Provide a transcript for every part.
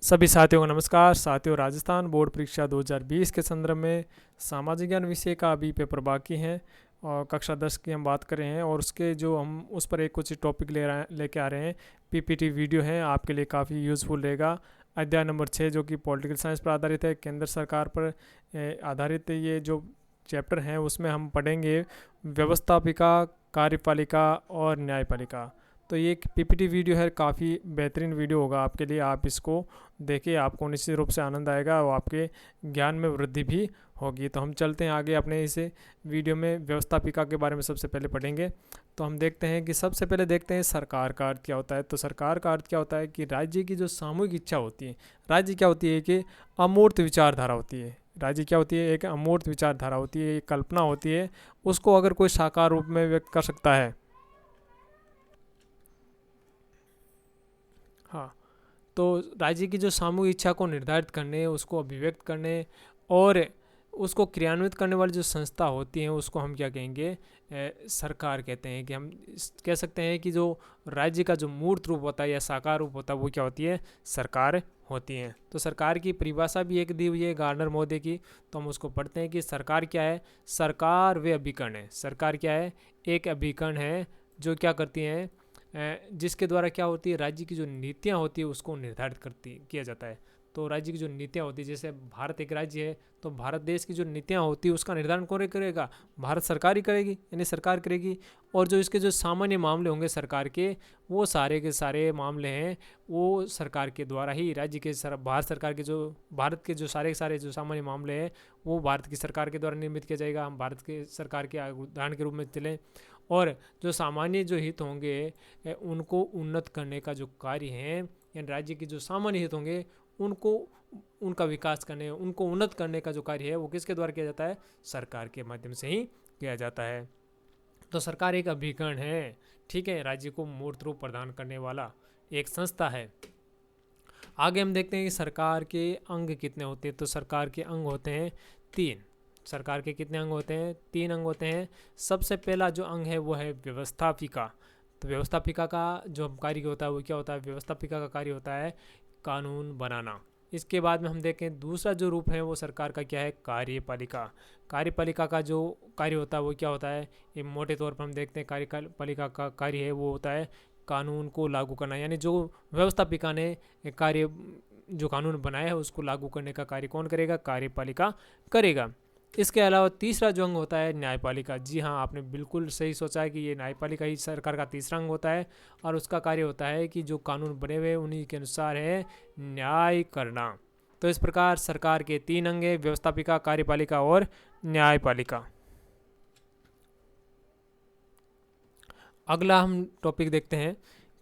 सभी साथियों को नमस्कार। साथियों, राजस्थान बोर्ड परीक्षा 2020 के संदर्भ में सामाजिक ज्ञान विषय का अभी पेपर बाकी है और कक्षा 10 की हम बात कर रहे हैं और उसके जो हम उस पर एक कुछ टॉपिक लेके आ रहे हैं। पीपीटी वीडियो है, आपके लिए काफ़ी यूज़फुल रहेगा। अध्याय नंबर 6 जो कि पॉलिटिकल साइंस पर आधारित है, केंद्र सरकार पर आधारित ये जो चैप्टर हैं उसमें हम पढ़ेंगे व्यवस्थापिका, कार्यपालिका और न्यायपालिका। तो ये एक पीपीटी वीडियो है, काफ़ी बेहतरीन वीडियो होगा आपके लिए। आप इसको देखिए, आपको निश्चित रूप से आनंद आएगा और आपके ज्ञान में वृद्धि भी होगी। तो हम चलते हैं आगे अपने इस वीडियो में। व्यवस्थापिका के बारे में सबसे पहले पढ़ेंगे। तो हम देखते हैं कि सबसे पहले देखते हैं सरकार का अर्थ क्या होता है। तो सरकार का अर्थ क्या होता है कि राज्य की जो सामूहिक इच्छा होती है। राज्य क्या होती है कि अमूर्त विचारधारा होती है। राज्य क्या होती है? एक अमूर्त विचारधारा होती है, एक कल्पना होती है। उसको अगर कोई साकार रूप में व्यक्त कर सकता है। हाँ, तो राज्य की जो सामूहिक इच्छा को निर्धारित करने, उसको अभिव्यक्त करने और उसको क्रियान्वित करने वाली जो संस्था होती हैं उसको हम क्या कहेंगे? सरकार कहते हैं। कि हम कह सकते हैं कि जो राज्य का जो मूर्त रूप होता है या साकार रूप होता है वो क्या होती है? सरकार होती हैं। तो सरकार की परिभाषा भी एक दी हुई है गार्डनर महोदय की। तो हम उसको पढ़ते हैं कि सरकार क्या है? सरकार वे अभिकरण है। सरकार क्या है? एक अभिकरण है जो क्या करती हैं, जिसके द्वारा क्या होती है? राज्य की जो नीतियाँ होती है उसको निर्धारित करती किया जाता है। तो राज्य की जो नीतियाँ होती है, जैसे भारत एक राज्य है तो भारत देश की जो नीतियाँ होती है उसका निर्धारण कौन करेगा? भारत सरकार ही करेगी, यानी सरकार करेगी। और जो इसके जो सामान्य मामले होंगे सरकार के, वो सारे के सारे मामले हैं वो सरकार के द्वारा ही, राज्य के भारत सरकार के जो भारत के जो सारे के सारे जो सामान्य मामले हैं वो भारत की सरकार के द्वारा निर्मित किया जाएगा। हम भारत के सरकार के उदाहरण के रूप में चलें। और जो सामान्य जो हित होंगे उनको उन्नत करने का जो कार्य है, यानी राज्य के जो सामान्य हित होंगे उनको उनका विकास करने, उनको उन्नत करने का जो कार्य है वो किसके द्वारा किया जाता है? सरकार के माध्यम से ही किया जाता है। तो सरकार एक अभिकरण है, ठीक है, राज्य को मूर्त रूप प्रदान करने वाला एक संस्था है। आगे हम देखते हैं कि सरकार के अंग कितने होते हैं। तो सरकार के अंग होते हैं 3। सरकार के कितने अंग होते हैं? 3 अंग होते हैं। सबसे पहला जो अंग है वो है व्यवस्थापिका। तो व्यवस्थापिका का जो कार्य होता है वो क्या होता है? व्यवस्थापिका का कार्य होता है कानून बनाना। इसके बाद में हम देखें दूसरा जो रूप है वो सरकार का क्या है? कार्यपालिका। कार्यपालिका का जो कार्य होता है वो क्या होता है? ये मोटे तौर पर हम देखते हैं कार्यपालिका का कार्य है वो होता है कानून को लागू करना। यानी जो व्यवस्थापिका ने कार्य जो कानून बनाया है उसको लागू करने का कार्य कौन करेगा? कार्यपालिका करेगा। इसके अलावा तीसरा जो अंग होता है न्यायपालिका। जी हाँ, आपने बिल्कुल सही सोचा है कि ये न्यायपालिका ही सरकार का तीसरा अंग होता है और उसका कार्य होता है कि जो कानून बने हुए उन्हीं के अनुसार है न्याय करना। तो इस प्रकार सरकार के 3 अंग है, व्यवस्थापिका, कार्यपालिका और न्यायपालिका। अगला हम टॉपिक देखते हैं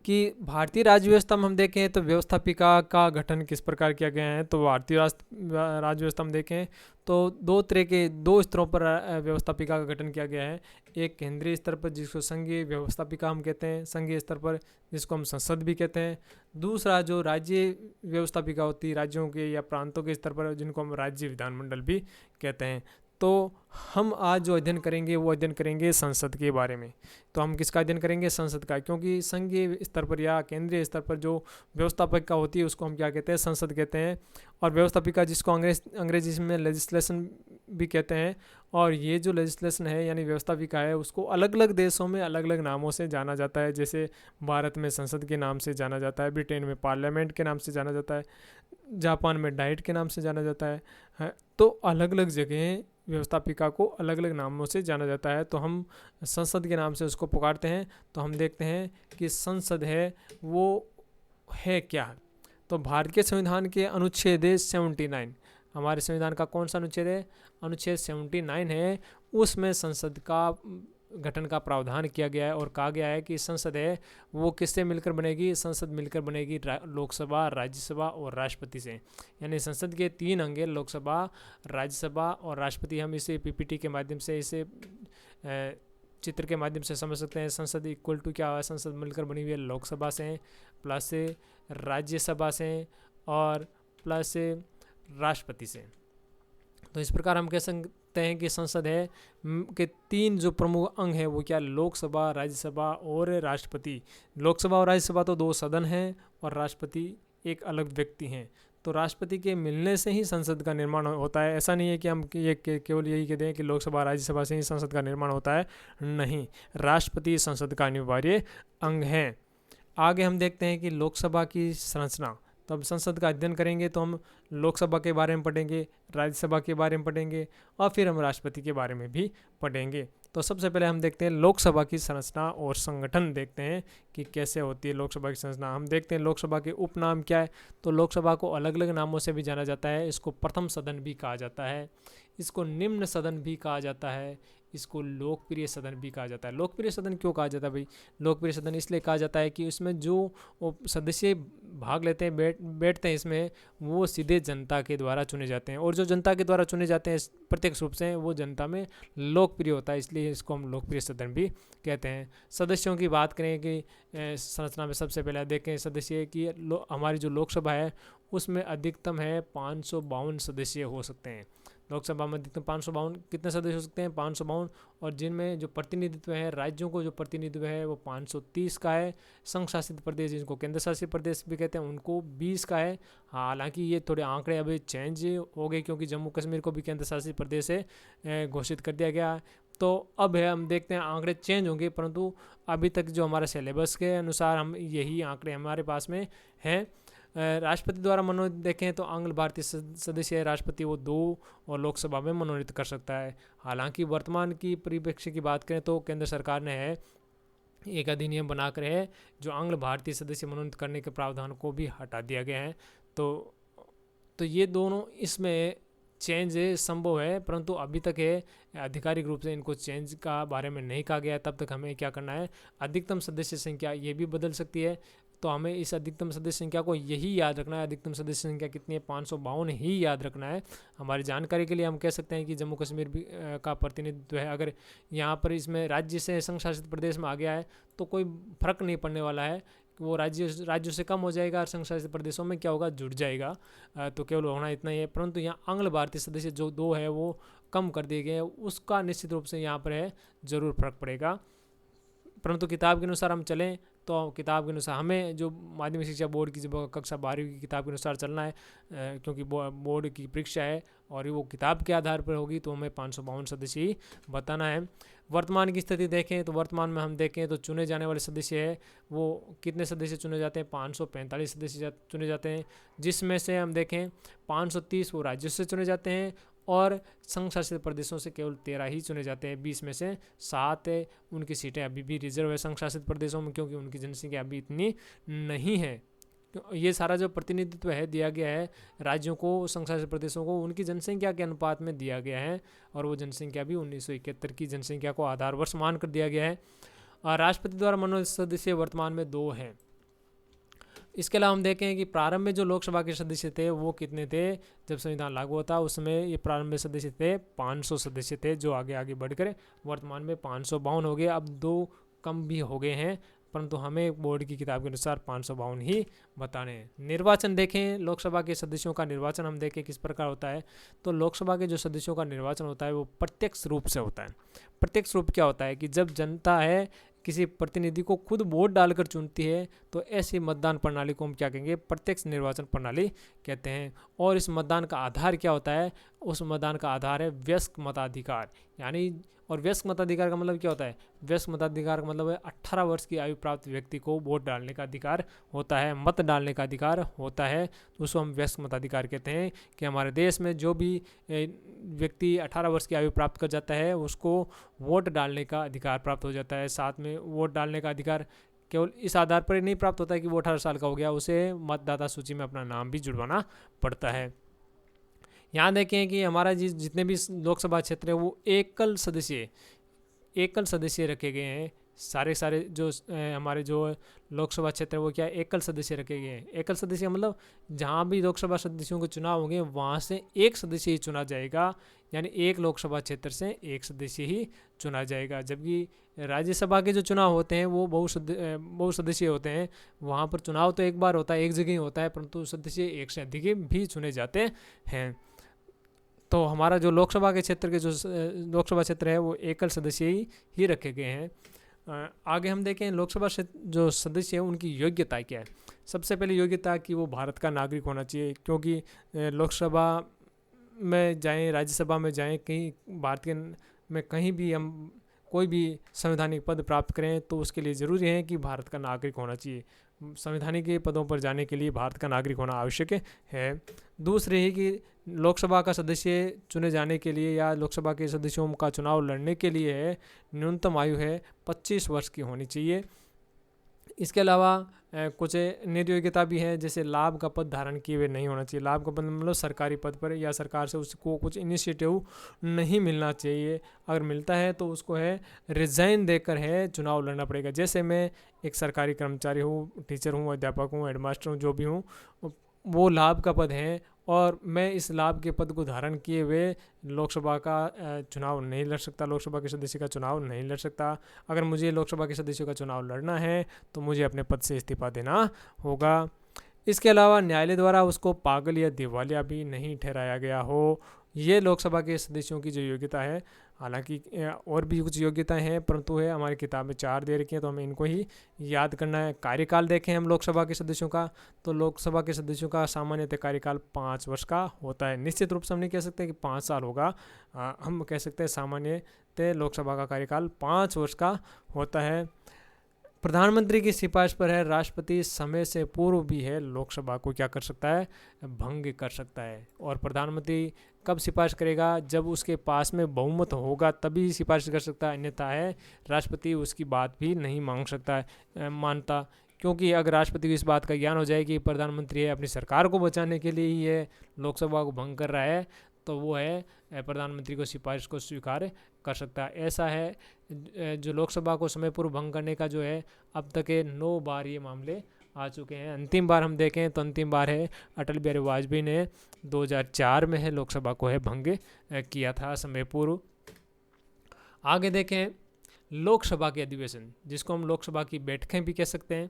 कि भारतीय राज्य व्यवस्था में हम देखें तो व्यवस्थापिका का गठन किस प्रकार किया गया है। तो भारतीय राज्य व्यवस्था में देखें तो दो स्तरों पर व्यवस्थापिका का गठन किया गया है। एक केंद्रीय स्तर पर जिसको संघीय व्यवस्थापिका हम कहते हैं, संघीय स्तर पर जिसको हम संसद भी कहते हैं। दूसरा जो राज्य व्यवस्थापिका होती है राज्यों के या प्रांतों के स्तर पर, जिनको हम राज्य विधानमंडल भी कहते हैं। तो हम आज जो अध्ययन करेंगे वो अध्ययन करेंगे संसद के बारे में। तो हम किसका अध्ययन करेंगे? संसद का, क्योंकि संघीय स्तर पर या केंद्रीय स्तर पर जो व्यवस्थापिका होती है उसको हम क्या कहते हैं? संसद कहते हैं। और व्यवस्थापिका जिसको अंग्रेजी में लेजिस्लेशन भी कहते हैं। और ये जो लेजिस्लेशन है यानी व्यवस्थापिका है उसको अलग अलग देशों में अलग अलग नामों से जाना जाता है। जैसे भारत में संसद के नाम से जाना जाता है, ब्रिटेन में पार्लियामेंट के नाम से जाना जाता है, जापान में डाइट के नाम से जाना जाता है। तो अलग अलग जगह व्यवस्थापिका को अलग अलग नामों से जाना जाता है। तो हम संसद के नाम से उसको पुकारते हैं। तो हम देखते हैं कि संसद है वो है क्या। तो भारतीय संविधान के अनुच्छेद 79, हमारे संविधान का कौन सा अनुच्छेद है? अनुच्छेद 79 है। उसमें संसद का गठन का प्रावधान किया गया है और कहा गया है कि संसद है वो किससे मिलकर बनेगी? संसद मिलकर बनेगी लोकसभा, राज्यसभा और राष्ट्रपति से। यानी संसद के 3 अंग हैं, लोकसभा, राज्यसभा और राष्ट्रपति। हम इसे पीपीटी के माध्यम से, इसे चित्र के माध्यम से समझ सकते हैं। संसद इक्वल टू क्या है? संसद मिलकर बनी हुई है लोकसभा से, प्लस राज्यसभा से और प्लस राष्ट्रपति से। तो इस प्रकार हम कह सकते हैं कि संसद है के 3 जो प्रमुख अंग हैं वो क्या? लोकसभा, राज्यसभा और राष्ट्रपति। लोकसभा और राज्यसभा तो 2 सदन हैं और राष्ट्रपति एक अलग व्यक्ति हैं। तो राष्ट्रपति के मिलने से ही संसद का निर्माण होता है। ऐसा नहीं है कि हम ये केवल यही कहते हैं कि लोकसभा राज्यसभा से ही संसद का निर्माण होता है, नहीं, राष्ट्रपति संसद का अनिवार्य अंग है। आगे हम देखते हैं कि लोकसभा की संरचना। तो अब संसद का अध्ययन करेंगे तो हम लोकसभा के बारे में पढ़ेंगे, राज्यसभा के बारे में पढ़ेंगे और फिर हम राष्ट्रपति के बारे में भी पढ़ेंगे। तो सबसे पहले हम देखते हैं लोकसभा की संरचना और संगठन देखते हैं कि कैसे होती है लोकसभा की संरचना। हम देखते हैं लोकसभा के उपनाम क्या है। तो लोकसभा को अलग अलग नामों से भी जाना जाता है। इसको प्रथम सदन भी कहा जाता है, इसको निम्न सदन भी कहा जाता है, इसको लोकप्रिय सदन भी कहा जाता है। लोकप्रिय सदन क्यों कहा जाता है भाई? लोकप्रिय सदन इसलिए कहा जाता है कि उसमें जो सदस्य भाग लेते हैं, बैठते हैं इसमें, वो सीधे जनता के द्वारा चुने जाते हैं, और जो जनता के द्वारा चुने जाते हैं प्रत्यक्ष रूप से, वो जनता में लोकप्रिय होता है, इसलिए इसको हम लोकप्रिय सदन भी कहते हैं। सदस्यों की बात करें कि संरचना में सबसे पहले देखें सदस्य की हमारी जो लोकसभा है उसमें अधिकतम है 552 सदस्य हो सकते हैं। लोकसभा में अधिकतम 552 कितने सदस्य हो सकते हैं? 552। और जिनमें जो प्रतिनिधित्व है, राज्यों को जो प्रतिनिधित्व है वो 530 का है। संघ शासित प्रदेश जिनको केंद्र शासित प्रदेश भी कहते हैं उनको 20 का है। हालांकि ये थोड़े आंकड़े अभी चेंज हो गए क्योंकि जम्मू कश्मीर को भी केंद्र शासित प्रदेश से घोषित कर दिया गया। तो अब है, हम देखते हैं आंकड़े चेंज होंगे, परंतु अभी तक जो हमारा सिलेबस के अनुसार हम यही आंकड़े हमारे पास में हैं। राष्ट्रपति द्वारा मनोनीत देखें तो आंग्ल भारतीय सदस्य है राष्ट्रपति, वो 2 और लोकसभा में मनोनीत कर सकता है। हालांकि वर्तमान की परिप्रेक्ष्य की बात करें तो केंद्र सरकार ने है एक अधिनियम बनाकर है जो आंग्ल भारतीय सदस्य मनोनीत करने के प्रावधान को भी हटा दिया गया है। तो ये दोनों इसमें चेंज संभव है, परंतु अभी तक है आधिकारिक रूप से इनको चेंज का बारे में नहीं कहा गया है। तब तक हमें क्या करना है, अधिकतम सदस्य संख्या ये भी बदल सकती है, तो हमें इस अधिकतम सदस्य संख्या को यही याद रखना है। अधिकतम सदस्य संख्या कितनी है? 552 ही याद रखना है। हमारी जानकारी के लिए हम कह सकते हैं कि जम्मू कश्मीर भी का प्रतिनिधित्व है, अगर यहाँ पर इसमें राज्य से संघ शासित प्रदेश में आ गया है तो कोई फर्क नहीं पड़ने वाला है, वो राज्यों से कम हो जाएगा और संघ शासित प्रदेशों में क्या होगा, जुड़ जाएगा। तो केवल होना इतना ही है। परंतु यहाँ आंग्ल भारतीय सदस्य जो 2 है वो कम कर दिए गए हैं, उसका निश्चित रूप से यहाँ पर है ज़रूर फर्क पड़ेगा। परंतु किताब के अनुसार हम चलें तो किताब के अनुसार हमें जो माध्यमिक शिक्षा बोर्ड की जब कक्षा 12वीं की किताब के अनुसार चलना है, क्योंकि बोर्ड की परीक्षा है और वो किताब के आधार पर होगी, तो हमें 552 सदस्य ही बताना है। वर्तमान की स्थिति देखें तो वर्तमान में हम देखें तो चुने जाने वाले सदस्य है वो कितने सदस्य चुने जाते हैं? 545 सदस्य चुने जाते हैं, जिसमें से हम देखें 530 वो राज्यों से चुने जाते हैं और संघ शासित प्रदेशों से केवल 13 ही चुने जाते हैं। 20 में से 7 उनकी सीटें अभी भी रिजर्व है संघ शासित प्रदेशों में, क्योंकि उनकी जनसंख्या अभी इतनी नहीं है। ये सारा जो प्रतिनिधित्व है दिया गया है राज्यों को, संघ शासित प्रदेशों को, उनकी जनसंख्या के अनुपात में दिया गया है, और वो जनसंख्या भी 1971 की जनसंख्या को आधार वर्ष मानकर दिया गया है। और राष्ट्रपति द्वारा मनोनीत सदस्य वर्तमान में 2 हैं। इसके अलावा हम देखें कि प्रारंभ में जो लोकसभा के सदस्य थे वो कितने थे? जब संविधान लागू होता उसमें ये प्रारंभ में सदस्य थे 500 सदस्य थे, जो आगे आगे बढ़कर वर्तमान में 552 हो गए। अब 2 कम भी हो गए हैं, परंतु हमें बोर्ड की किताब के अनुसार 552 ही बताने हैं। निर्वाचन देखें, लोकसभा के सदस्यों का निर्वाचन हम देखें किस प्रकार होता है। तो लोकसभा के जो सदस्यों का निर्वाचन होता है वो प्रत्यक्ष रूप से होता है। प्रत्यक्ष रूप क्या होता है कि जब जनता है किसी प्रतिनिधि को खुद वोट डालकर चुनती है, तो ऐसी मतदान प्रणाली को हम क्या कहेंगे? प्रत्यक्ष निर्वाचन प्रणाली कहते हैं। और इस मतदान का आधार क्या होता है? उस मतदान का आधार है वयस्क मताधिकार, यानी, और वयस्क मताधिकार का मतलब क्या होता है? वयस्क मताधिकार का मतलब है 18 वर्ष की आयु प्राप्त व्यक्ति को वोट डालने का अधिकार होता है, मत डालने का अधिकार होता है, तो उसको हम वयस्क मताधिकार कहते हैं। कि हमारे देश में जो भी व्यक्ति 18 वर्ष की आयु प्राप्त कर जाता है उसको वोट डालने का अधिकार प्राप्त हो जाता है। साथ में वोट डालने का अधिकार केवल इस आधार पर नहीं प्राप्त होता है कि वो 18 साल का हो गया, उसे मतदाता सूची में अपना नाम भी जुड़वाना पड़ता है। यहाँ देखें कि हमारा जितने भी लोकसभा क्षेत्र है वो एकल सदस्य रखे गए हैं। सारे जो हमारे जो लोकसभा क्षेत्र है वो क्या, एकल सदस्य रखे गए हैं। एकल सदस्य मतलब जहाँ भी लोकसभा सदस्यों के चुनाव होंगे वहाँ से एक सदस्य ही चुना जाएगा, यानी एक लोकसभा क्षेत्र से एक सदस्य ही चुना जाएगा। जबकि राज्यसभा के जो चुनाव होते हैं वो बहुसदस्यीय होते हैं, वहाँ पर चुनाव तो एक बार होता है, एक जगह ही होता है, परंतु सदस्य एक से अधिक भी चुने जाते हैं। तो हमारा जो लोकसभा के क्षेत्र के जो लोकसभा क्षेत्र है वो एकल सदस्य ही रखे गए हैं। आगे हम देखें लोकसभा जो सदस्य है उनकी योग्यता क्या है। सबसे पहले योग्यता कि वो भारत का नागरिक होना चाहिए, क्योंकि लोकसभा में जाएं, राज्यसभा में जाएं, कहीं भारत के में कहीं भी हम कोई भी संवैधानिक पद प्राप्त करें तो उसके लिए ज़रूरी है कि भारत का नागरिक होना चाहिए। संवैधानिक पदों पर जाने के लिए भारत का नागरिक होना आवश्यक है। दूसरे है कि लोकसभा का सदस्य चुने जाने के लिए या लोकसभा के सदस्यों का चुनाव लड़ने के लिए है न्यूनतम आयु है 25 वर्ष की होनी चाहिए। इसके अलावा कुछ नियोग्यता भी है, जैसे लाभ का पद धारण किए हुए नहीं होना चाहिए। लाभ का पद मतलब सरकारी पद पर या सरकार से उसको कुछ इनिशिएटिव नहीं मिलना चाहिए। अगर मिलता है तो उसको है रिजाइन देकर है चुनाव लड़ना पड़ेगा। जैसे मैं एक सरकारी कर्मचारी हूँ, टीचर हूँ, अध्यापक हूँ, हेडमास्टर हूँ, जो भी हूँ, वो लाभ का पद है और मैं इस लाभ के पद को धारण किए हुए लोकसभा का चुनाव नहीं लड़ सकता, लोकसभा के सदस्य का चुनाव नहीं लड़ सकता। अगर मुझे लोकसभा के सदस्यों का चुनाव लड़ना है तो मुझे अपने पद से इस्तीफा देना होगा। इसके अलावा न्यायालय द्वारा उसको पागल या दिवालिया भी नहीं ठहराया गया हो। ये लोकसभा के सदस्यों की जो योग्यता है। हालांकि और भी कुछ योग्यताएं हैं, परंतु है हमारी किताब में 4 दे रखी हैं तो हमें इनको ही याद करना है। कार्यकाल देखें हम लोकसभा के सदस्यों का, तो लोकसभा के सदस्यों का सामान्यतः कार्यकाल 5 वर्ष का होता है। निश्चित रूप से हम नहीं कह सकते कि 5 साल होगा, हम कह सकते हैं सामान्यतः लोकसभा का कार्यकाल 5 वर्ष का होता है। प्रधानमंत्री की सिफारिश पर है राष्ट्रपति समय से पूर्व भी है लोकसभा को क्या कर सकता है, भंग कर सकता है। और प्रधानमंत्री कब सिफारिश करेगा, जब उसके पास में बहुमत होगा तभी सिफारिश कर सकता है, अन्यथा है राष्ट्रपति उसकी बात भी नहीं मांग सकता है मानता। क्योंकि अगर राष्ट्रपति को इस बात का ज्ञान हो जाए कि प्रधानमंत्री है अपनी सरकार को बचाने के लिए ही है लोकसभा को भंग कर रहा है, तो वो है प्रधानमंत्री को सिफारिश को स्वीकार कर सकता है। ऐसा है जो लोकसभा को समय पूर्व भंग करने का जो है अब तक 9 बार ये मामले आ चुके हैं। अंतिम बार हम देखें तो अंतिम बार है अटल बिहारी वाजपेयी ने 2004 में है लोकसभा को है भंग किया था समय पूर्व। आगे देखें लोकसभा के अधिवेशन, जिसको हम लोकसभा की बैठकें भी कह सकते हैं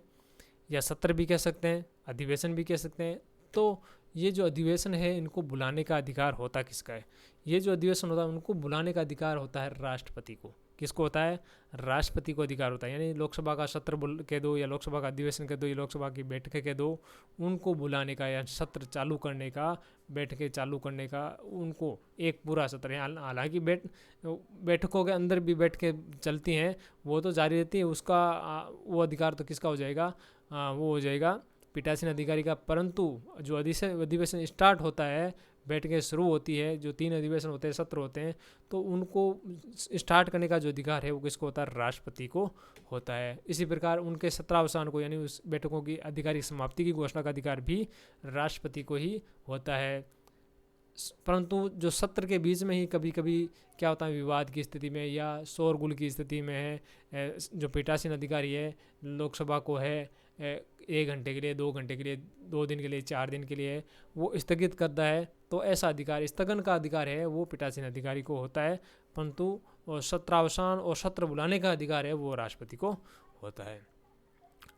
या सत्र भी कह सकते हैं, अधिवेशन भी कह सकते हैं। तो ये जो अधिवेशन है इनको बुलाने का अधिकार होता किसका है? ये जो अधिवेशन होता है उनको बुलाने का अधिकार होता है राष्ट्रपति को। किसको होता है? राष्ट्रपति को अधिकार होता है। यानी लोकसभा का सत्र कह दो या लोकसभा का अधिवेशन कह दो या लोकसभा की बैठकें कह दो, उनको बुलाने का या सत्र चालू करने का, बैठकें चालू करने का उनको एक पूरा सत्र है। हालांकि बैठकों के अंदर भी बैठकें चलती हैं, वो तो जारी रहती है, उसका वो अधिकार तो किसका हो जाएगा? वो हो जाएगा पीठासीन अधिकारी का। परंतु जो अधिवेशन स्टार्ट होता है, बैठकें शुरू होती है, जो 3 अधिवेशन होते हैं, सत्र होते हैं, तो उनको स्टार्ट करने का जो अधिकार है वो किसको होता है? राष्ट्रपति को होता है। इसी प्रकार उनके सत्रावसान को यानी उस बैठकों की आधिकारिक समाप्ति की घोषणा का अधिकार भी राष्ट्रपति को ही होता है। परंतु जो सत्र के बीच में ही कभी कभी क्या होता है, विवाद की स्थिति में या शोरगुल की स्थिति में है, जो पीठासीन अधिकारी है लोकसभा को है 1 घंटे के लिए, 2 घंटे के लिए, 2 दिन के लिए, 4 दिन के लिए वो स्थगित करता है, तो ऐसा अधिकार, स्थगन का अधिकार है वो पीठासीन अधिकारी को होता है। परंतु सत्रावसान और सत्र बुलाने का अधिकार है वो राष्ट्रपति को होता है।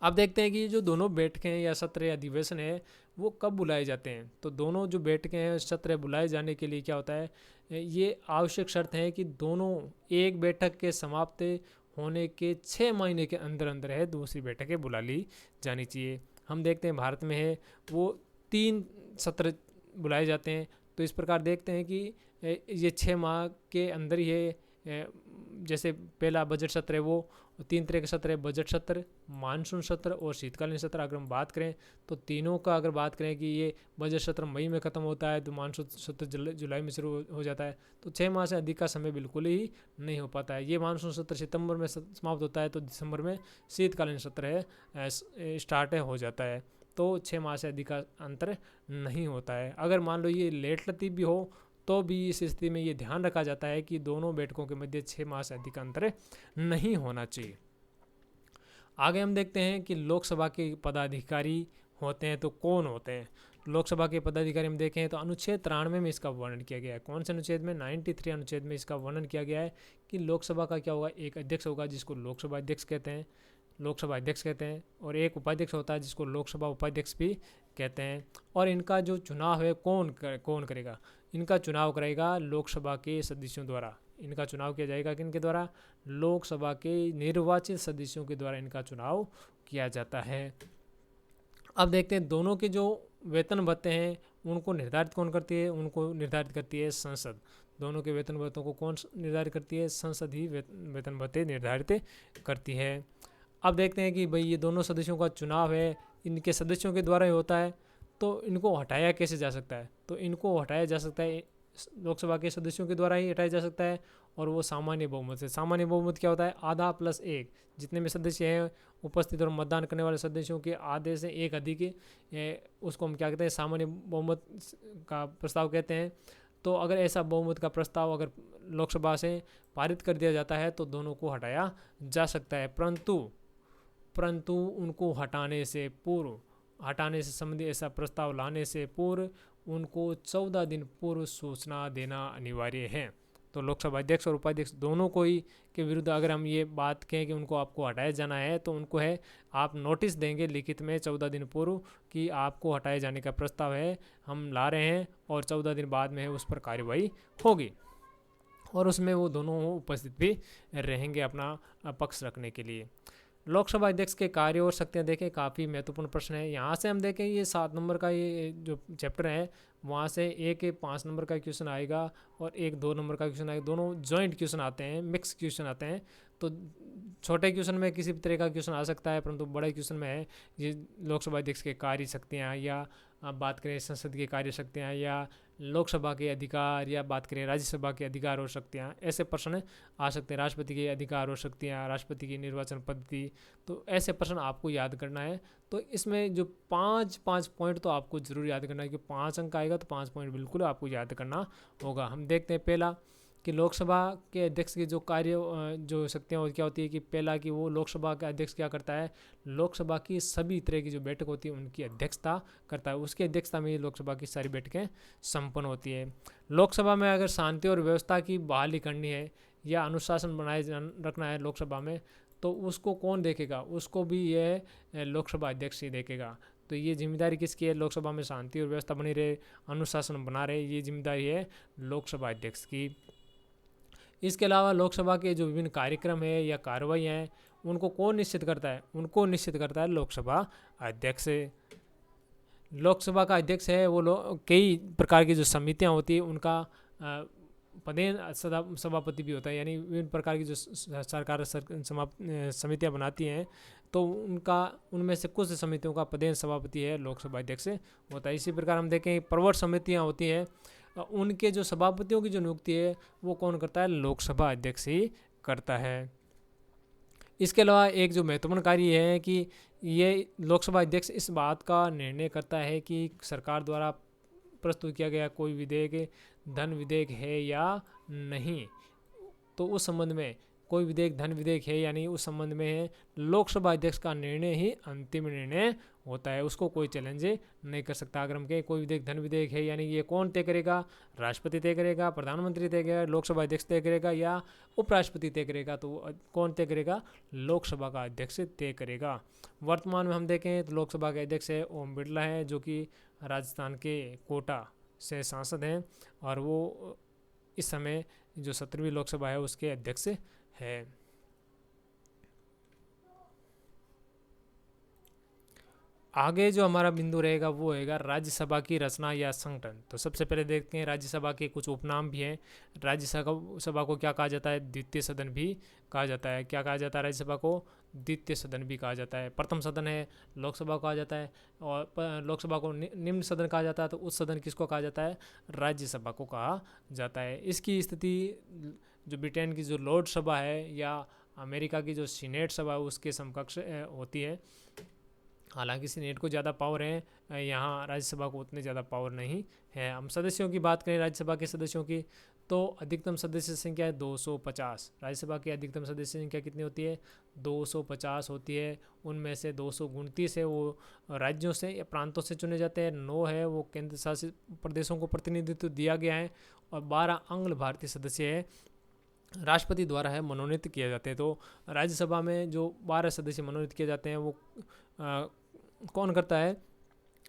अब देखते हैं कि जो दोनों बैठकें या सत्र या अधिवेशन है वो कब बुलाए जाते हैं। तो दोनों जो बैठकें हैं सत्र बुलाए जाने के लिए क्या होता है, ये आवश्यक शर्त है कि दोनों एक बैठक के समाप्त होने के 6 महीने के अंदर अंदर है दूसरी बैठकें बुला ली जानी चाहिए। हम देखते हैं भारत में है वो 3 सत्र बुलाए जाते हैं। तो इस प्रकार देखते हैं कि ये 6 माह के अंदर ही है। जैसे पहला बजट सत्र है वो 3 तरह के सत्र है, बजट सत्र, मानसून सत्र और शीतकालीन सत्र। अगर हम बात करें तो तीनों का अगर बात करें कि ये बजट सत्र मई में ख़त्म होता है तो मानसून सत्र जुलाई में शुरू हो जाता है, तो 6 माह से अधिक का समय बिल्कुल ही नहीं हो पाता है। ये मानसून सत्र सितंबर में समाप्त होता है तो दिसंबर में शीतकालीन सत्र है स्टार्ट हो जाता है। तो 6 माह से अधिक का अंतर नहीं होता है। अगर मान लो ये लेट लतीफ़ भी हो तो भी इस स्थिति में ये ध्यान रखा जाता है कि दोनों बैठकों के मध्य 6 माह से अधिक अंतर नहीं होना चाहिए। आगे हम देखते हैं कि लोकसभा के पदाधिकारी होते हैं तो कौन होते हैं। लोकसभा के पदाधिकारी हम देखें तो अनुच्छेद 93 में इसका वर्णन किया गया है। कौन से अनुच्छेद में? 93 अनुच्छेद में इसका वर्णन किया गया है कि लोकसभा का क्या होगा, एक अध्यक्ष होगा जिसको लोकसभा अध्यक्ष कहते हैं, लोकसभा अध्यक्ष कहते हैं, और एक उपाध्यक्ष होता है जिसको लोकसभा उपाध्यक्ष भी कहते हैं। और इनका जो चुनाव है कौन करेगा? इनका चुनाव करेगा लोकसभा के सदस्यों द्वारा। इनका चुनाव किया जाएगा किनके द्वारा? लोकसभा के निर्वाचित सदस्यों के द्वारा इनका चुनाव किया जाता है। अब देखते हैं दोनों के जो वेतन भत्ते हैं उनको निर्धारित कौन करती है, उनको निर्धारित करती है संसद। दोनों के वेतन भत्तों को कौन निर्धारित करती है, संसद ही वेतन भत्ते निर्धारित करती है। अब देखते हैं कि भाई ये दोनों सदस्यों का चुनाव है, इनके सदस्यों के द्वारा ही होता है, तो इनको हटाया कैसे जा सकता है, तो इनको हटाया जा सकता है लोकसभा के सदस्यों के द्वारा ही हटाया जा सकता है, और वो सामान्य बहुमत से। सामान्य बहुमत क्या होता है, आधा प्लस एक, जितने भी सदस्य हैं उपस्थित और मतदान करने वाले सदस्यों के आधे से एक अधिक, उसको हम क्या कहते हैं, सामान्य बहुमत का प्रस्ताव कहते हैं। तो अगर ऐसा बहुमत का प्रस्ताव अगर लोकसभा से पारित कर दिया जाता है तो दोनों को हटाया जा सकता है, परंतु उनको हटाने से पूर्व, हटाने से संबंधित ऐसा प्रस्ताव लाने से पूर्व उनको 14 दिन पूर्व सूचना देना अनिवार्य है। तो लोकसभा अध्यक्ष और उपाध्यक्ष दोनों को ही के विरुद्ध अगर हम ये बात कहें कि उनको आपको हटाया जाना है, तो उनको है आप नोटिस देंगे लिखित में 14 दिन पूर्व कि आपको हटाए जाने का प्रस्ताव है, हम ला रहे हैं, और 14 दिन बाद में उस पर कार्यवाही होगी, और उसमें वो दोनों उपस्थित भी रहेंगे अपना पक्ष रखने के लिए। लोकसभा अध्यक्ष के कार्य और शक्तियाँ देखें, काफ़ी महत्वपूर्ण प्रश्न है। यहाँ से हम देखें ये 7 नंबर का ये जो चैप्टर है, वहाँ से एक 5 नंबर का क्वेश्चन आएगा और एक 2 नंबर का क्वेश्चन आएगा। दोनों जॉइंट क्वेश्चन आते हैं, मिक्स क्वेश्चन आते हैं। तो छोटे क्वेश्चन में किसी भी तरह का क्वेश्चन आ सकता है, परंतु बड़े क्वेश्चन में है ये लोकसभा अध्यक्ष के कार्य शक्तियाँ, या बात करें संसद की कार्य शक्तियाँ, या लोकसभा के अधिकार, या बात करें राज्यसभा के अधिकार और शक्तियाँ, ऐसे प्रश्न आ सकते हैं। राष्ट्रपति के अधिकार और शक्तियाँ, राष्ट्रपति की निर्वाचन पद्धति, तो ऐसे प्रश्न आपको याद करना है। तो इसमें जो 5 पॉइंट तो आपको जरूर याद करना है, कि 5 अंक आएगा तो 5 पॉइंट बिल्कुल आपको याद करना होगा। हम देखते हैं पहला कि लोकसभा के अध्यक्ष की जो कार्य जो शक्तियाँ क्या होती है, कि पहला कि वो लोकसभा का अध्यक्ष क्या करता है, लोकसभा की सभी तरह की जो बैठक होती है उनकी अध्यक्षता करता है। उसकी अध्यक्षता में लोकसभा की सारी बैठकें संपन्न होती है। लोकसभा में अगर शांति और व्यवस्था की बहाली करनी है या अनुशासन बनाए रखना है लोकसभा में, तो उसको कौन देखेगा, उसको भी यह लोकसभा अध्यक्ष ही देखेगा। तो ये जिम्मेदारी किसकी है, लोकसभा में शांति और व्यवस्था बनी रहे, अनुशासन बना रहे, ये जिम्मेदारी है लोकसभा अध्यक्ष की। इसके अलावा लोकसभा के जो विभिन्न कार्यक्रम है या कार्रवाई हैं उनको कौन निश्चित करता है, उनको निश्चित करता है लोकसभा अध्यक्ष। लोकसभा का अध्यक्ष है वो कई प्रकार की जो समितियां होती है उनका पदेन सभापति भी होता है, यानी विभिन्न प्रकार की जो सरकार समितियां बनाती हैं तो उनमें से कुछ समितियों का पदेन सभापति है लोकसभा अध्यक्ष होता है। इसी प्रकार हम देखें प्रवर्त समितियां होती हैं, उनके जो सभापतियों की जो नियुक्ति है वो कौन करता है, लोकसभा अध्यक्ष ही करता है। इसके अलावा एक जो महत्वपूर्ण कार्य है कि ये लोकसभा अध्यक्ष इस बात का निर्णय करता है कि सरकार द्वारा प्रस्तुत किया गया कोई विधेयक धन विधेयक है या नहीं। तो उस संबंध में कोई विधेयक धन विधेयक है यानी उस संबंध में लोकसभा अध्यक्ष का निर्णय ही अंतिम निर्णय होता है, उसको कोई चैलेंज नहीं कर सकता। अगर हम कहें कोई विधेयक धन विधेयक है यानी ये कौन तय करेगा, राष्ट्रपति तय करेगा, प्रधानमंत्री तय करेगा, लोकसभा अध्यक्ष तय करेगा या उपराष्ट्रपति तय करेगा, तो कौन तय करेगा, लोकसभा का अध्यक्ष तय करेगा। वर्तमान में हम देखें तो लोकसभा के अध्यक्ष है ओम बिरला है, जो कि राजस्थान के कोटा से सांसद हैं और वो इस समय जो 17वीं लोकसभा है उसके अध्यक्ष है। आगे जो हमारा बिंदु रहेगा वो रहेगा राज्यसभा की रचना या संगठन। तो सबसे पहले देखते हैं राज्यसभा के कुछ उपनाम भी हैं। राज्यसभा को क्या कहा जाता है, द्वितीय सदन भी कहा जाता है। क्या कहा जाता है, राज्यसभा को द्वितीय सदन भी कहा जाता है। प्रथम सदन है लोकसभा कहा जाता है, और लोकसभा को निम्न सदन कहा जाता है। तो उस सदन किसको कहा जाता है, राज्यसभा को कहा जाता है। इसकी स्थिति जो ब्रिटेन की जो लॉर्ड सभा है या अमेरिका की जो सीनेट सभा है उसके समकक्ष होती है। हालांकि सीनेट को ज़्यादा पावर है, यहाँ राज्यसभा को उतने ज़्यादा पावर नहीं है। हम सदस्यों की बात करें राज्यसभा के सदस्यों की, तो अधिकतम सदस्य संख्या है 250। राज्यसभा की अधिकतम सदस्य संख्या कितनी होती है, 250 होती है। उनमें से 229 है वो राज्यों से या प्रांतों से चुने जाते हैं, 9 है वो केंद्र शासित प्रदेशों को प्रतिनिधित्व दिया गया है, और 12 अंग्ल भारतीय सदस्य है राष्ट्रपति द्वारा है मनोनीत किए जाते हैं। तो राज्यसभा में जो 12 सदस्य मनोनीत किए जाते हैं वो कौन करता है,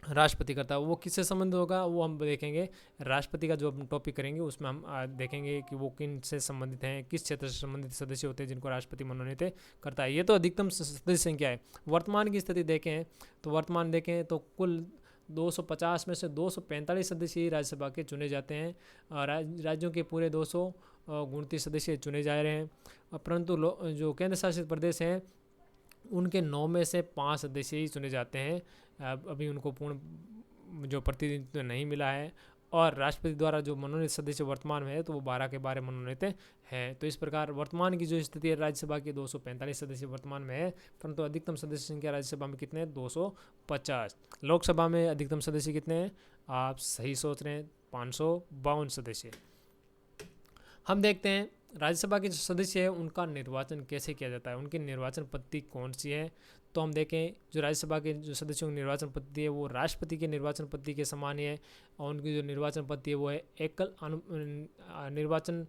राष्ट्रपति करता है। वो किससे संबंधित होगा वो हम देखेंगे। राष्ट्रपति का जो हम टॉपिक करेंगे उसमें हम देखेंगे कि वो किन से संबंधित हैं, किस क्षेत्र से संबंधित सदस्य होते हैं जिनको राष्ट्रपति मनोनीत करता है। ये तो अधिकतम सदस्य संख्या है। वर्तमान की स्थिति देखें तो वर्तमान देखें तो कुल 250 में से 245 सदस्य ही राज्यसभा के चुने जाते हैं। राज्यों के पूरे 229 सदस्य चुने जा रहे हैं, परंतु जो केंद्र शासित प्रदेश हैं उनके 9 में से 5 सदस्य ही चुने जाते हैं। अभी उनको पूर्ण जो प्रतिनिधित्व नहीं मिला है, और राष्ट्रपति द्वारा जो मनोनीत सदस्य वर्तमान में है तो वो 12 के 12 मनोनीत हैं। तो इस प्रकार वर्तमान की जो स्थिति है राज्यसभा की 245 सदस्य वर्तमान में है, परंतु अधिकतम सदस्य संख्या राज्यसभा में कितने हैं? 250। लोकसभा में अधिकतम सदस्य कितने हैं? आप सही सोच रहे हैं, 552 सदस्य। हम देखते हैं राज्यसभा के जो सदस्य हैं उनका निर्वाचन कैसे किया जाता है, उनकी निर्वाचन पद्धति कौन सी है। तो हम देखें जो राज्यसभा के जो सदस्यों की निर्वाचन पद्धति है वो राष्ट्रपति के निर्वाचन पद्धति के समान ही है, और उनकी जो निर्वाचन पद्धति है वो है एकल निर्वाचन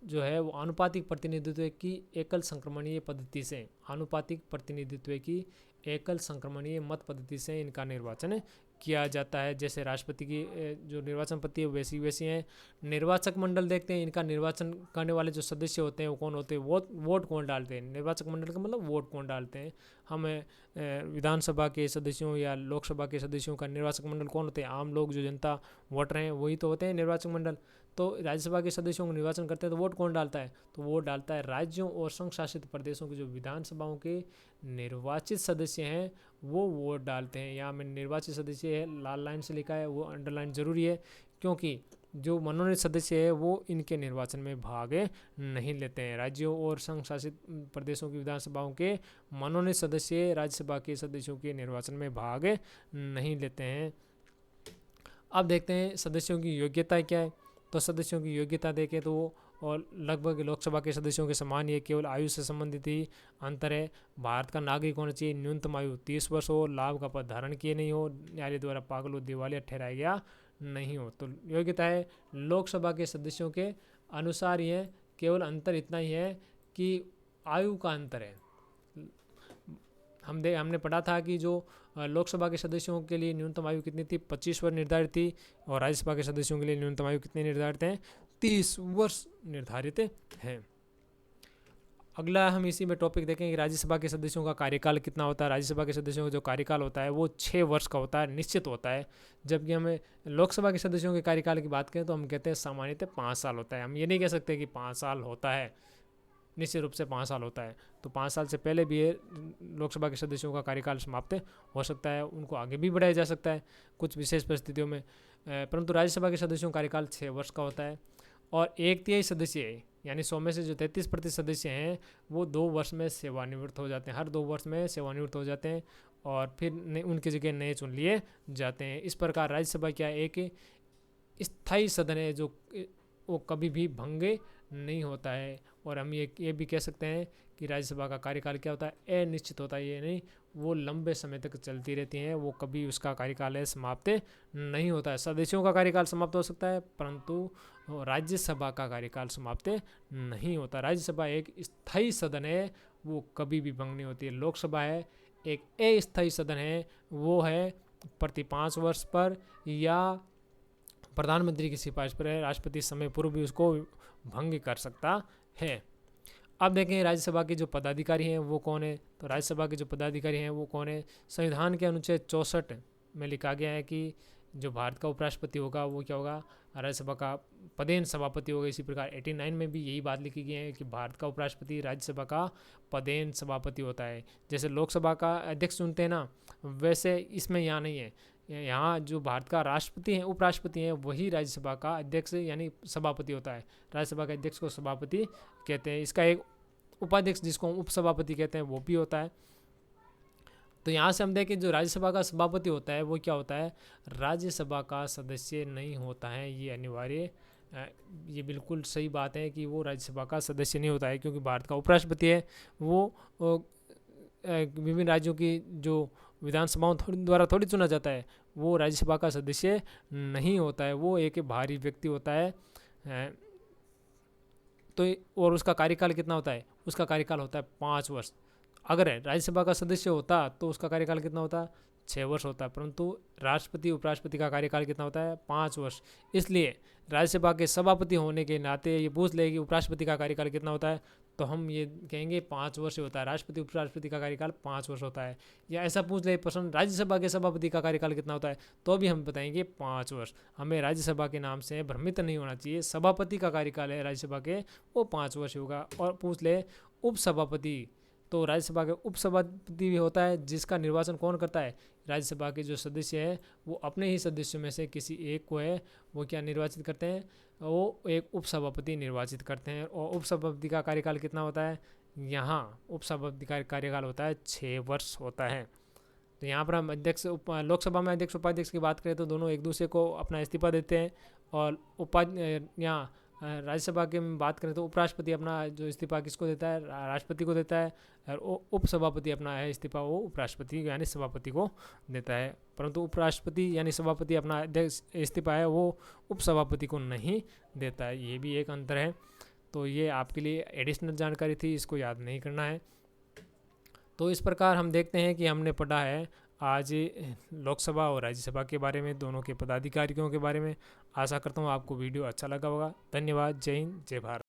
जो है वो आनुपातिक प्रतिनिधित्व की एकल संक्रमणीय पद्धति से, आनुपातिक प्रतिनिधित्व की एकल संक्रमणीय मत पद्धति से इनका निर्वाचन किया जाता है। जैसे राष्ट्रपति की जो निर्वाचन पद्धति है वैसी वैसी हैं। निर्वाचक मंडल देखते हैं, इनका निर्वाचन करने वाले जो सदस्य होते हैं वो कौन होते हैं? वोट कौन डालते हैं? निर्वाचक मंडल का मतलब वोट कौन डालते हैं। हम विधानसभा के सदस्यों या लोकसभा के सदस्यों का निर्वाचक मंडल कौन होते हैं? आम लोग जो जनता वोटर हैं वही तो होते हैं निर्वाचक मंडल। तो राज्यसभा के सदस्यों को निर्वाचन करते हैं तो वोट कौन डालता है? तो वोट डालता है राज्यों और संघ शासित प्रदेशों की जो विधानसभाओं के निर्वाचित सदस्य हैं वो वोट डालते हैं। यहाँ में निर्वाचित सदस्य है लाल लाइन से लिखा है, वो अंडरलाइन जरूरी है, क्योंकि जो मनोनीत सदस्य है वो इनके निर्वाचन में भाग नहीं लेते हैं। राज्यों और संघ शासित प्रदेशों की विधानसभाओं के मनोनीत सदस्य राज्यसभा के सदस्यों के निर्वाचन में भाग नहीं लेते हैं। अब देखते हैं सदस्यों की योग्यता क्या है। तो सदस्यों की योग्यता देखें तो और लगभग लोकसभा के सदस्यों के समान ही है, केवल आयु से संबंधित ही अंतर है। भारत का नागरिक होना चाहिए, न्यूनतम आयु 30 वर्ष हो, लाभ का पद धारण किए नहीं हो, न्यायालय द्वारा पागल हो दिवालिया ठहराया गया नहीं हो। तो योग्यता है लोकसभा के सदस्यों के अनुसार ही है, केवल अंतर इतना ही है कि आयु का अंतर है। हमने पढ़ा था कि जो लोकसभा के सदस्यों के लिए न्यूनतम आयु कितनी थी? 25 वर्ष निर्धारित थी, और राज्यसभा के सदस्यों के लिए न्यूनतम आयु कितनी निर्धारित है? 30 वर्ष निर्धारित है। अगला हम इसी में टॉपिक देखेंगे कि राज्यसभा के सदस्यों का कार्यकाल कितना होता है। राज्यसभा के सदस्यों का जो कार्यकाल होता है वो 6 वर्ष का होता है, निश्चित होता है। जबकि हमें लोकसभा के सदस्यों के कार्यकाल की बात करें तो हम कहते हैं सामान्यतः 5 साल होता है। हम ये नहीं कह सकते कि 5 साल होता है, निश्चित रूप से 5 साल होता है। तो 5 साल से पहले भी लोकसभा के सदस्यों का कार्यकाल समाप्त हो सकता है, उनको आगे भी बढ़ाया जा सकता है कुछ विशेष परिस्थितियों में, परंतु राज्यसभा के सदस्यों का कार्यकाल 6 वर्ष का होता है। और 1/3 सदस्य यानी 100 में से जो 33% सदस्य हैं वो 2 वर्ष में सेवानिवृत्त हो जाते हैं, हर 2 वर्ष में सेवानिवृत्त हो जाते हैं, और फिर उनकी जगह नए चुन लिए जाते हैं। इस प्रकार राज्यसभा क्या एक स्थायी सदन है जो वो कभी भी भंग नहीं होता है। और हम ये भी कह सकते हैं कि राज्यसभा का कार्यकाल क्या होता है? अनिश्चित होता है। ये नहीं, वो लंबे समय तक चलती रहती हैं, वो कभी उसका कार्यकाल समाप्त नहीं होता है। सदस्यों का कार्यकाल समाप्त हो सकता है, परंतु राज्यसभा का कार्यकाल समाप्त नहीं होता। राज्यसभा एक स्थायी सदन है, वो कभी भी भंग नहीं होती है। लोकसभा है एक अस्थायी सदन है, वो है प्रति 5 वर्ष पर या प्रधानमंत्री की सिफारिश पर है, राष्ट्रपति समय पूर्व भी उसको भंग कर सकता है। अब देखें राज्यसभा के जो पदाधिकारी हैं वो कौन है। तो राज्यसभा के जो पदाधिकारी हैं वो कौन है? संविधान के अनुच्छेद 64 में लिखा गया है कि जो भारत का उपराष्ट्रपति होगा वो क्या होगा? राज्यसभा का पदेन सभापति होगा। इसी प्रकार 89 में भी यही बात लिखी गई है कि भारत का उपराष्ट्रपति राज्यसभा का पदेन सभापति होता है। जैसे लोकसभा का अध्यक्ष चुनते हैं ना, वैसे इसमें यहाँ नहीं है। यहाँ जो भारत का राष्ट्रपति है, उपराष्ट्रपति है, वही राज्यसभा का अध्यक्ष यानी सभापति होता है। राज्यसभा के अध्यक्ष को सभापति कहते हैं। इसका एक उपाध्यक्ष जिसको हम उपसभापति कहते हैं वो भी होता है। तो यहाँ से हम देखें जो राज्यसभा का सभापति होता है वो क्या होता है? राज्यसभा का सदस्य नहीं होता है। ये अनिवार्य, ये बिल्कुल सही बात है कि वो राज्यसभा का सदस्य नहीं होता है, क्योंकि भारत का उपराष्ट्रपति है वो विभिन्न राज्यों की जो विधानसभाओं द्वारा थोड़ी चुना जाता है, वो राज्यसभा का सदस्य नहीं होता है, वो एक बाहरी व्यक्ति होता है। तो और उसका कार्यकाल कितना होता है? उसका कार्यकाल होता है 5 वर्ष। अगर राज्यसभा का सदस्य होता तो उसका कार्यकाल कितना होता? 6 वर्ष होता है, परंतु राष्ट्रपति उपराष्ट्रपति का कार्यकाल कितना होता है? 5 वर्ष। इसलिए राज्यसभा के सभापति होने के नाते ये पूछ ले कि उपराष्ट्रपति का कार्यकाल कितना होता है, तो हम ये कहेंगे 5 वर्ष होता है। राष्ट्रपति उपराष्ट्रपति का कार्यकाल 5 वर्ष होता है। या ऐसा पूछ ले प्रश्न, राज्यसभा के सभापति का कार्यकाल कितना होता है, तो भी हम बताएंगे 5 वर्ष। हमें राज्यसभा के नाम से भ्रमित नहीं होना चाहिए। सभापति का कार्यकाल है राज्यसभा के, वो 5 वर्ष होगा। और पूछ ले उपसभापति, तो राज्यसभा के उपसभापति भी होता है, जिसका निर्वाचन कौन करता है? राज्यसभा के जो सदस्य है वो अपने ही सदस्यों में से किसी एक को है वो क्या निर्वाचित करते हैं? वो एक उपसभापति निर्वाचित करते हैं। और उपसभापति का कार्यकाल कितना होता है? यहाँ उपसभापति का कार्यकाल होता है 6 वर्ष होता है। तो यहाँ पर हम अध्यक्ष लोकसभा में अध्यक्ष उपाध्यक्ष की बात करें तो दोनों एक दूसरे को अपना इस्तीफा देते हैं। और यहाँ राज्यसभा की बात करें तो उपराष्ट्रपति अपना जो इस्तीफा किसको देता है? राष्ट्रपति को देता है। और उपसभापति अपना है इस्तीफा वो उपराष्ट्रपति यानी सभापति को देता है। परंतु उपराष्ट्रपति यानी सभापति अपना इस्तीफा है वो उपसभापति को नहीं देता है। ये भी एक अंतर है। तो ये आपके लिए एडिशनल जानकारी थी, इसको याद नहीं करना है। तो इस प्रकार हम देखते हैं कि हमने पढ़ा है आज लोकसभा और राज्यसभा के बारे में, दोनों के पदाधिकारियों के बारे में। आशा करता हूँ आपको वीडियो अच्छा लगा होगा। धन्यवाद। जय हिंद, जय भारत।